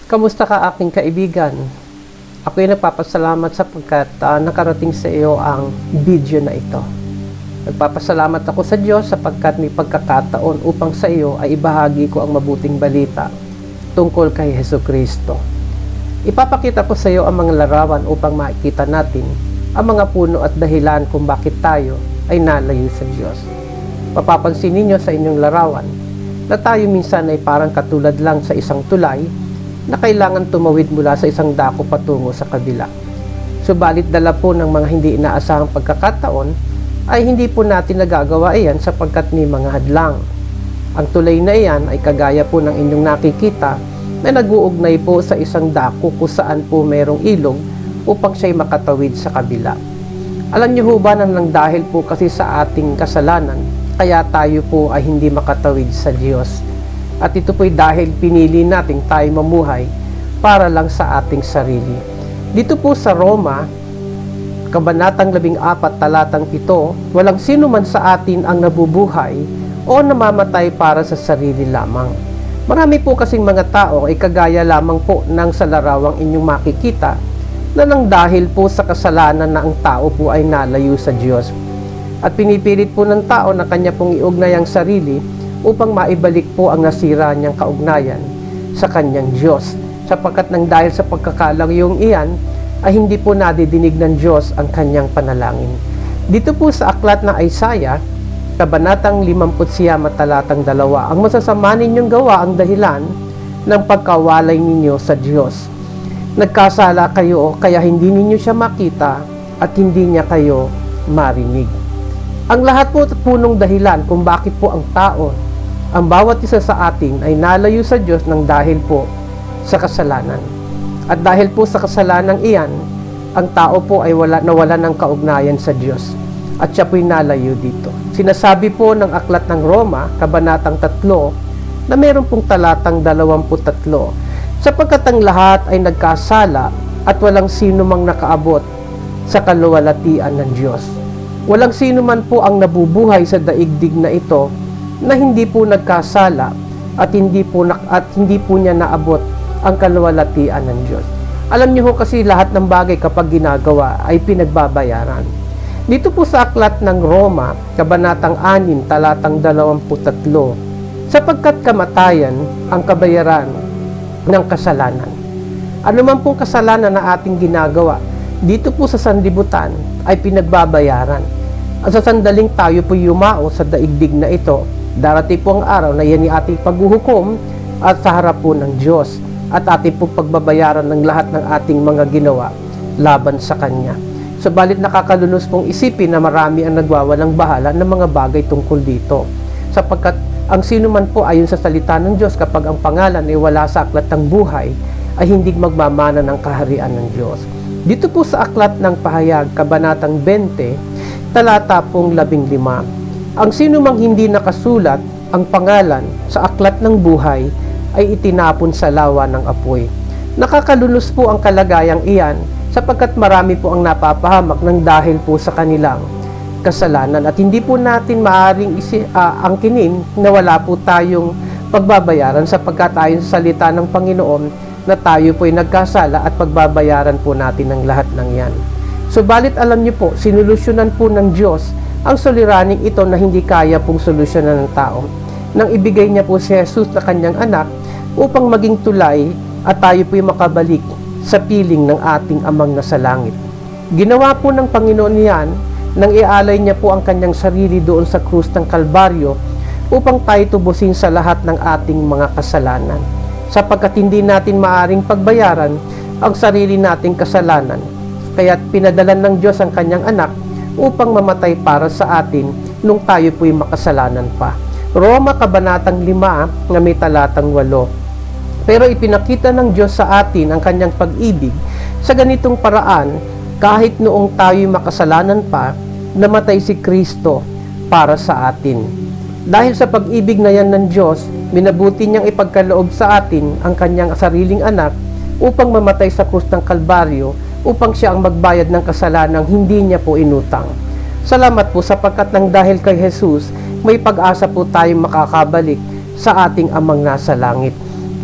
Kamusta ka aking kaibigan? Ako'y nagpapasalamat sapagkat nakarating sa iyo ang video na ito. Nagpapasalamat ako sa Diyos sapagkat may pagkakataon upang sa iyo ay ibahagi ko ang mabuting balita tungkol kay Hesukristo. Ipapakita ko sa iyo ang mga larawan upang makita natin ang mga puno at dahilan kung bakit tayo ay nalayo sa Diyos. Mapapansin ninyo sa inyong larawan na tayo minsan ay parang katulad lang sa isang tulay na kailangan tumawid mula sa isang dako patungo sa kabila. Subalit dala po ng mga hindi inaasahang pagkakataon ay hindi po natin nagagawa iyan sapagkat may mga hadlang. Ang tulay na iyan ay kagaya po ng inyong nakikita na nag-uugnay po sa isang dako kung saan po mayroong ilog upang siya'y makatawid sa kabila. Alam niyo ho ba na nang dahil po kasi sa ating kasalanan, kaya tayo po ay hindi makatawid sa Diyos. At ito po'y dahil pinili nating tayo mamuhay para lang sa ating sarili. Dito po sa Roma, Kabanatang 14, talatang 7, walang sino man sa atin ang nabubuhay o namamatay para sa sarili lamang. Marami po kasing mga tao ay kagaya lamang po ng sa larawang inyong makikita na nang dahil po sa kasalanan na ang tao po ay nalayo sa Diyos. At pinipilit po ng tao na kanya pong iugnay ang sarili upang maibalik po ang nasira niyang kaugnayan sa kanyang Diyos. Sapagkat nang dahil sa pagkakalagyong iyan, ay hindi po nadidinig ng Diyos ang kanyang panalangin. Dito po sa aklat na Isaiah, Kabanatang 59, talatang 2, ang masasama ninyong gawa ang dahilan ng pagkawalay ninyo sa Diyos. Nagkasala kayo kaya hindi ninyo siya makita at hindi niya kayo marinig. Ang lahat po punong dahilan kung bakit po ang tao, ang bawat isa sa atin ay nalayo sa Diyos ng dahil po sa kasalanan. At dahil po sa kasalanang iyan, ang tao po ay nawala ng kaugnayan sa Diyos. At siya po'y nalayo dito. Sinasabi po ng aklat ng Roma, Kabanatang 3, na meron pong talatang 23, sapagkat ang lahat ay nagkasala at walang sino mang nakaabot sa kaluwalhatian ng Diyos. Walang sino man po ang nabubuhay sa daigdig na ito na hindi po nagkasala at hindi po niya naabot ang kaluwalhatian ng Diyos. Alam niyo ho kasi lahat ng bagay kapag ginagawa ay pinagbabayaran. Dito po sa aklat ng Roma, Kabanatang 6, talatang 23, sapagkat kamatayan ang kabayaran ng kasalanan. Ano man pong kasalanan na ating ginagawa, dito po sa sanlibutan ay pinagbabayaran. At sa sandaling tayo po yumao sa daigdig na ito, darating po ang araw na yan ay ating paghuhukom at sa harap po ng Diyos at ating po pagbabayaran ng lahat ng ating mga ginawa laban sa Kanya. Subalit nakakalunos pong isipin na marami ang nagwawalang bahala ng mga bagay tungkol dito. Sapagkat ang sino man po ayon sa salita ng Diyos kapag ang pangalan ay wala sa aklat ng buhay ay hindi magmamana ng kaharian ng Diyos. Dito po sa aklat ng Pahayag, Kabanatang 20, talata pong 15, ang sino mang hindi nakasulat ang pangalan sa aklat ng buhay ay itinapon sa lawa ng apoy. Nakakalunos po ang kalagayang iyan sapagkat marami po ang napapahamak ng dahil po sa kanilang kasalanan at hindi po natin maaaring angkinin na wala po tayong pagbabayaran sapagkat ayon sa salita ng Panginoon na tayo po ay nagkasala at pagbabayaran po natin ang lahat ng yan. Subalit alam niyo po, sinulusyonan po ng Diyos ang suliraning ito na hindi kaya pong solusyonan ng tao. Nang ibigay niya po si Jesus na kanyang anak upang maging tulay at tayo po'y makabalik sa piling ng ating amang nasa langit. Ginawa po ng Panginoon niyan nang ialay niya po ang kanyang sarili doon sa krus ng Kalbaryo upang tayo tubusin sa lahat ng ating mga kasalanan. Sapagkat hindi natin maaring pagbayaran ang sarili nating kasalanan. Kaya't pinadalan ng Diyos ang kanyang anak upang mamatay para sa atin nung tayo po'y makasalanan pa. Roma Kabanatang 5 na may talatang 8. Pero ipinakita ng Diyos sa atin ang kanyang pag-ibig sa ganitong paraan kahit noong tayo'y makasalanan pa, namatay si Kristo para sa atin. Dahil sa pag-ibig na yan ng Diyos, minabuti niyang ipagkaloob sa atin ang kanyang sariling anak upang mamatay sa krus ng Kalbaryo upang siya ang magbayad ng kasalanang hindi niya po inutang. Salamat po sapagkat nang dahil kay Jesus, may pag-asa po tayong makakabalik sa ating amang nasa langit.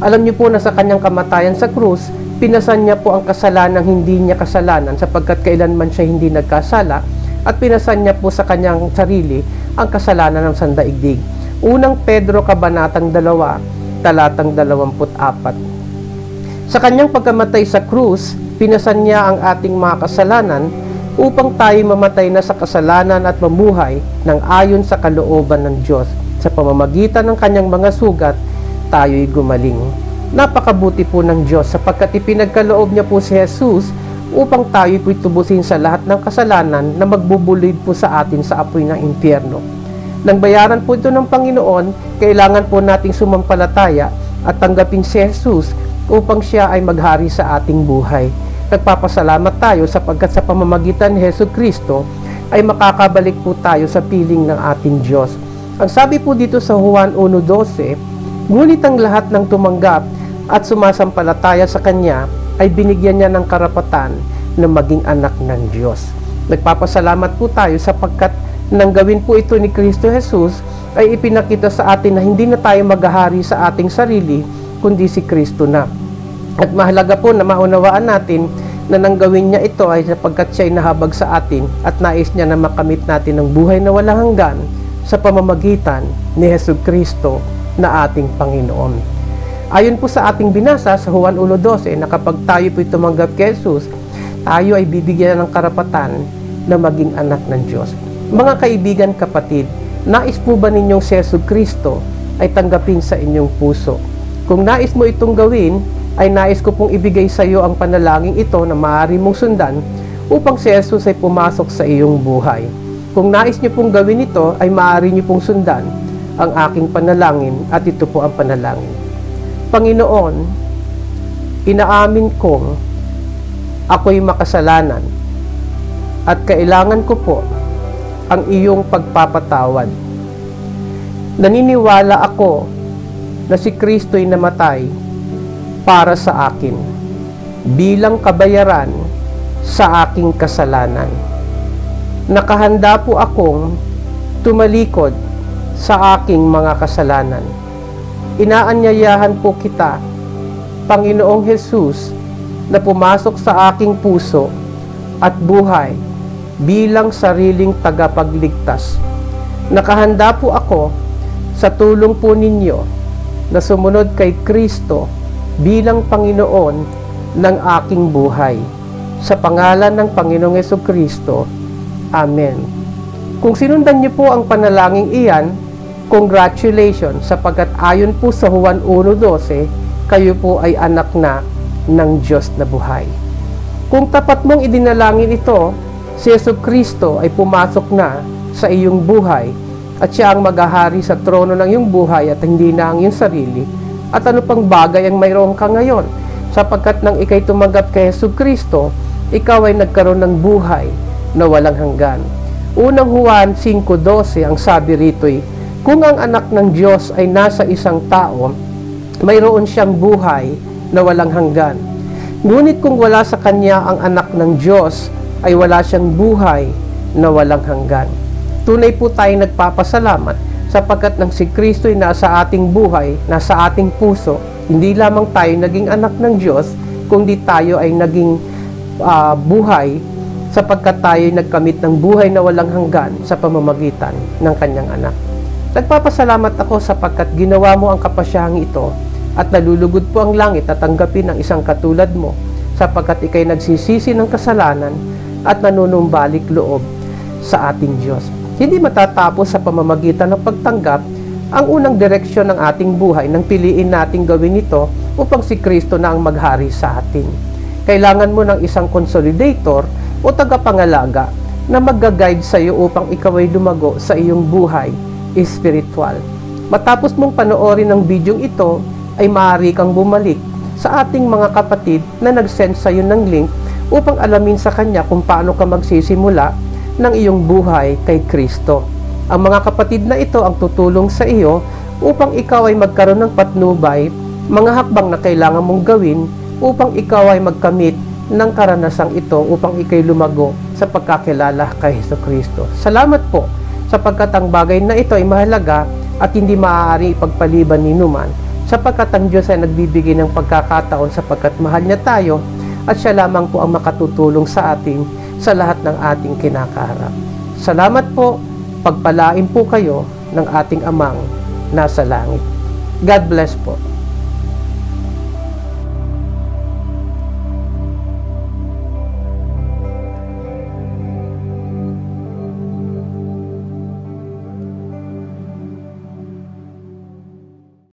Alam niyo po na sa kanyang kamatayan sa krus, pinasan niya po ang kasalanang hindi niya kasalanan sapagkat kailanman siya hindi nagkasala, at pinasan niya po sa kanyang sarili ang kasalanan ng sandaigdig. Unang Pedro Kabanatang 2, talatang 24. Sa kanyang pagkamatay sa krus, pinasan niya ang ating mga kasalanan upang tayo mamatay na sa kasalanan at mamuhay ng ayon sa kalooban ng Diyos. Sa pamamagitan ng kanyang mga sugat, tayo'y gumaling. Napakabuti po ng Diyos sapagkat ipinagkaloob niya po si Jesus upang tayo po'y tubusin sa lahat ng kasalanan na magbubulid po sa atin sa apoy ng impyerno. Nang bayaran po ito ng Panginoon, kailangan po nating sumampalataya at tanggapin si Jesus upang siya ay maghari sa ating buhay. Nagpapasalamat tayo sapagkat sa pamamagitan ni Jesucristo ay makakabalik po tayo sa piling ng ating Diyos. Ang sabi po dito sa Juan 1:12, ngunit ang lahat ng tumanggap at sumasampalataya sa Kanya ay binigyan niya ng karapatan na maging anak ng Diyos. Nagpapasalamat po tayo sapagkat nang gawin po ito ni Kristo Jesus ay ipinakita sa atin na hindi na tayo maghahari sa ating sarili kundi si Kristo na. At mahalaga po na maunawaan natin na nang gawin niya ito ay sapagkat siya ay nahabag sa atin at nais niya na makamit natin ng buhay na walang hanggan sa pamamagitan ni Jesucristo na ating Panginoon. Ayon po sa ating binasa sa Juan 1:12 na kapag tayo po'y tumanggap kay Jesus, tayo ay bibigyan ng karapatan na maging anak ng Diyos. Mga kaibigan, kapatid, nais po ba ninyong si Jesucristo ay tanggapin sa inyong puso? Kung nais mo itong gawin, ay nais ko pong ibigay sa iyo ang panalangin ito na maaari mong sundan upang si Jesus ay pumasok sa iyong buhay. Kung nais niyo pong gawin ito, ay maaari niyo pong sundan ang aking panalangin at ito po ang panalangin. Panginoon, inaamin kong ako'y makasalanan at kailangan ko po ang iyong pagpapatawad. Naniniwala ako na si Kristo'y namatay para sa akin bilang kabayaran sa aking kasalanan. Nakahanda po akong tumalikod sa aking mga kasalanan. Inaanyayahan po kita, Panginoong Jesus, na pumasok sa aking puso at buhay bilang sariling tagapagligtas. Nakahanda po ako sa tulong po ninyo na sumunod kay Kristo bilang Panginoon ng aking buhay. Sa pangalan ng Panginoong Jesucristo, Amen. Kung sinundan niyo po ang panalangin iyan, congratulations sapagkat ayon po sa Juan 1:12, kayo po ay anak na ng Diyos na buhay. Kung tapat mong idinalangin ito, si Jesucristo ay pumasok na sa iyong buhay at siya ang maghahari sa trono ng iyong buhay at hindi na ang iyong sarili. At ano pang bagay ang mayroon ka ngayon? Sapagkat nang ikay tumanggap kay Jesucristo, ikaw ay nagkaroon ng buhay na walang hanggan. Unang Juan 5:12 ang sabi rito'y, kung ang anak ng Diyos ay nasa isang tao, mayroon siyang buhay na walang hanggan. Ngunit kung wala sa kanya ang anak ng Diyos, ay wala siyang buhay na walang hanggan. Tunay po tayo nagpapasalamat sapagkat nang si Kristo ay nasa ating buhay, nasa ating puso, hindi lamang tayo naging anak ng Diyos, kundi tayo ay naging buhay sapagkat tayo ay nagkamit ng buhay na walang hanggan sa pamamagitan ng kanyang anak. Nagpapasalamat ako sapagkat ginawa mo ang kapasyahang ito at nalulugod po ang langit at tanggapin ang isang katulad mo sapagkat ikay nagsisisi ng kasalanan at nanunumbalik loob sa ating Diyos. Hindi matatapos sa pamamagitan ng pagtanggap ang unang direksyon ng ating buhay nang piliin nating gawin ito upang si Kristo na ang maghari sa atin. Kailangan mo ng isang consolidator o tagapangalaga na magga-guide sa iyo upang ikaw ay lumago sa iyong buhay espiritual. Matapos mong panoorin ang bidyong ito, ay maaari kang bumalik sa ating mga kapatid na nag-send sa iyo ng link upang alamin sa kanya kung paano ka magsisimula ng iyong buhay kay Kristo. Ang mga kapatid na ito ang tutulong sa iyo upang ikaw ay magkaroon ng patnubay, mga hakbang na kailangan mong gawin upang ikaw ay magkamit ng karanasang ito upang ikay lumago sa pagkakilala kay Jesucristo. Salamat po sapagkat ang bagay na ito ay mahalaga at hindi maaari ipagpaliban ni numan sapagkat ang Diyos ay nagbibigay ng pagkakataon sapagkat mahal niya tayo at siya lamang po ang makatutulong sa atin sa lahat ng ating kinakaharap. Salamat po, pagpalain po kayo ng ating Amang nasa langit. God bless po.